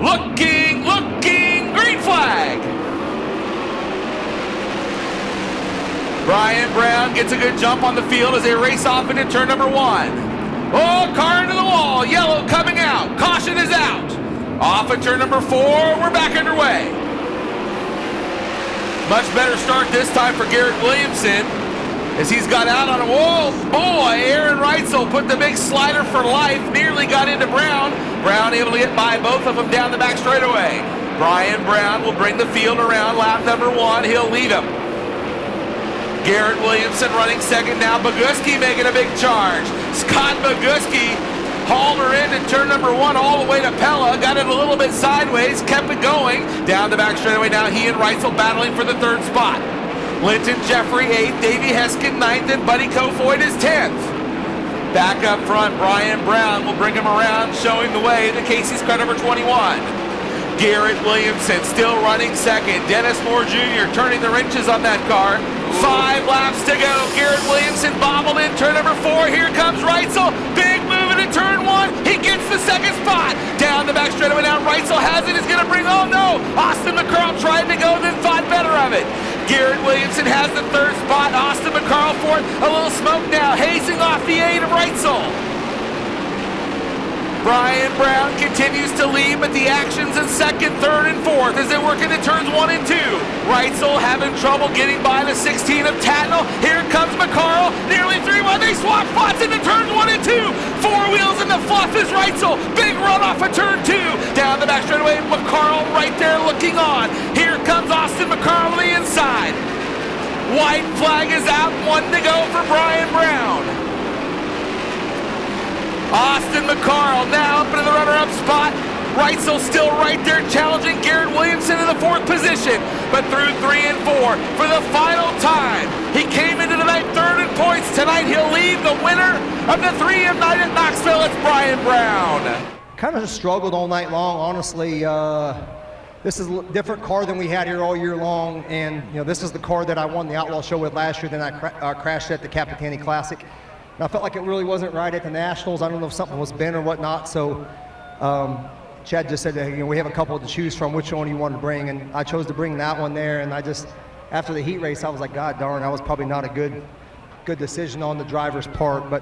looking, green flag. Brian Brown gets a good jump on the field as they race off into turn number 1. Oh, car into the wall, yellow coming out, caution is out. Off at turn number 4, we're back underway. Much better start this time for Garrett Williamson as he's got out on a wall. Boy, Aaron Reitzel put the big slider for life, nearly got into Brown. Brown able to get by both of them down the back straightaway. Brian Brown will bring the field around lap number 1. He'll lead him. Garrett Williamson running second now. Boguski making a big charge. Scott Boguski hauled her in at turn number 1 all the way to Pella. Got it a little bit sideways, kept it going. Down the back straightaway now, he and Reitzel battling for the 3rd spot. Linton Jeffrey 8th, Davey Heskin 9th, and Buddy Kofoid is 10th. Back up front, Brian Brown will bring him around, showing the way to Casey's car number 21. Garrett Williamson still running second. Dennis Moore Jr. turning the wrenches on that car. 5 laps to go. Garrett Williamson bobbled in turn number 4. Here comes Reitzel. Big move into turn 1. He gets the 2nd spot. Down the back straightaway now. Reitzel has it. He's going to bring, oh no. Austin McCarl tried to go, then thought better of it. Garrett Williamson has the 3rd spot. Austin McCarl fourth. A little smoke now. Hazing off the 8 of Reitzel. Brian Brown continues to lead, but the action's in 2nd, 3rd, and 4th as they work into turns 1 and 2. Reitzel having trouble getting by the 16 of Tatnall. Here comes McCarl, nearly 3-1. They swap spots into turns 1 and 2. 4 wheels in the fluff is Reitzel. Big run off of turn 2. Down the back straightaway, McCarl right there looking on. Here comes Austin McCarl on the inside. White flag is out, 1 to go for Brian Brown. Austin McCarl now up into the runner-up spot. Reitzel still right there challenging Garrett Williamson in the 4th position. But through 3 and 4 for the final time. He came into the night 3rd in points. Tonight he'll lead the winner of the 3M night at Knoxville. It's Brian Brown. Kind of just struggled all night long, honestly. This is a different car than we had here all year long. And this is the car that I won the Outlaw Show with last year. Then I crashed at the Capitani Classic. And I felt like it really wasn't right at the Nationals. I don't know if something was bent or whatnot. So Chad just said, we have a couple to choose from. Which one you want to bring? And I chose to bring that one there. And after the heat race, I was like, God darn, that was probably not a good decision on the driver's part. But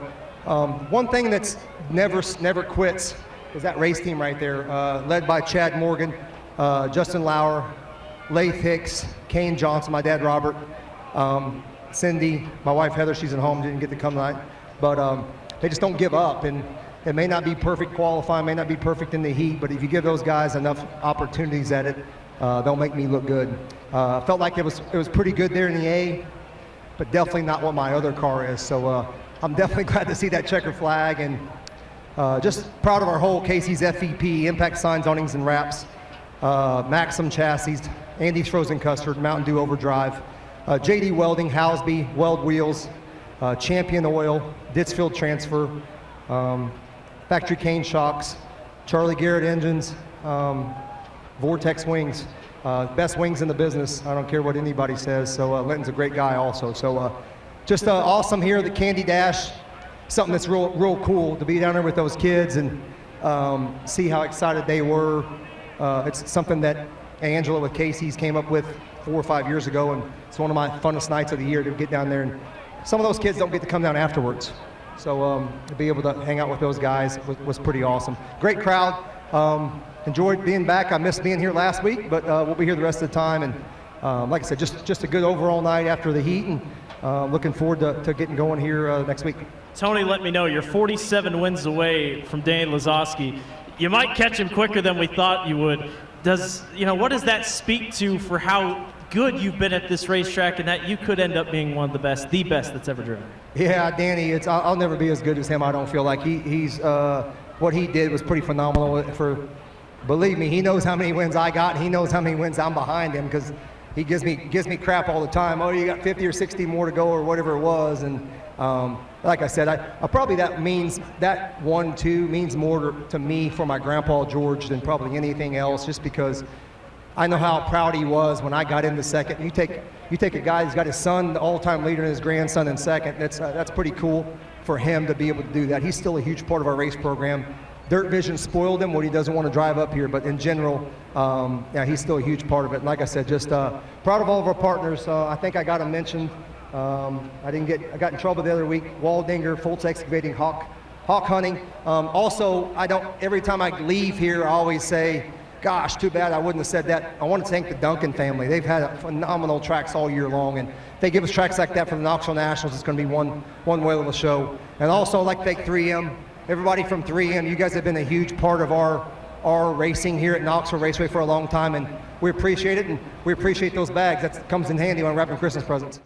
one thing that's never quits is that race team right there, led by Chad Morgan, Justin Lauer, Laith Hicks, Kane Johnson, my dad Robert, Cindy, my wife Heather, she's at home, didn't get to come tonight. But they just don't give up, and it may not be perfect qualifying, may not be perfect in the heat, but if you give those guys enough opportunities at it, they'll make me look good. Felt like it was pretty good there in the A, but definitely not what my other car is. So I'm definitely glad to see that checker flag, and just proud of our whole Casey's FEP, Impact Signs, Awnings, and Wraps, Maxim Chassis, Andy's Frozen Custard, Mountain Dew Overdrive, JD Welding, Housby, Weld Wheels, Champion Oil, Dittsfield Transfer, Factory Cane Shocks, Charlie Garrett Engines, Vortex Wings, best wings in the business. I don't care what anybody says. So Linton's a great guy also. So just awesome here at the Candy Dash. Something that's real cool to be down there with those kids and see how excited they were. It's something that Angela with Casey's came up with 4 or 5 years ago, and it's one of my funnest nights of the year to get down there. And some of those kids don't get to come down afterwards. So to be able to hang out with those guys was pretty awesome. Great crowd. Enjoyed being back. I missed being here last week, but we'll be here the rest of the time. And like I said, just a good overall night after the heat, and looking forward to getting going here next week. Tony, let me know, you're 47 wins away from Dane Lazowski. You might catch him quicker than we thought you would. What does that speak to for how good you've been at this racetrack and that you could end up being one of the best that's ever driven? Yeah, Danny, I'll never be as good as him. I don't feel like he's what he did was pretty phenomenal. Believe me, he knows how many wins I got, and he knows how many wins I'm behind him, because he gives me crap all the time. Oh, you got 50 or 60 more to go, or whatever it was. And like I said, I probably that 1-2 means more to me for my grandpa George than probably anything else, just because I know how proud he was when I got into second. You take a guy who's got his son, the all-time leader, and his grandson in second. That's pretty cool for him to be able to do that. He's still a huge part of our race program. Dirt Vision spoiled him, what he doesn't want to drive up here. But in general, yeah, he's still a huge part of it. And like I said, just proud of all of our partners. I think I got to mention, I got in trouble the other week. Waldinger, Fultz Excavating, Hawk Hunting. Also, every time I leave here, I always say, gosh, too bad I wouldn't have said that. I want to thank the Duncan family. They've had phenomenal tracks all year long, and if they give us tracks like that for the Knoxville Nationals, it's going to be one whale of a show. And also, I'd like to thank 3M, everybody from 3M. You guys have been a huge part of our racing here at Knoxville Raceway for a long time, and we appreciate it, and we appreciate those bags. That comes in handy when wrapping Christmas presents.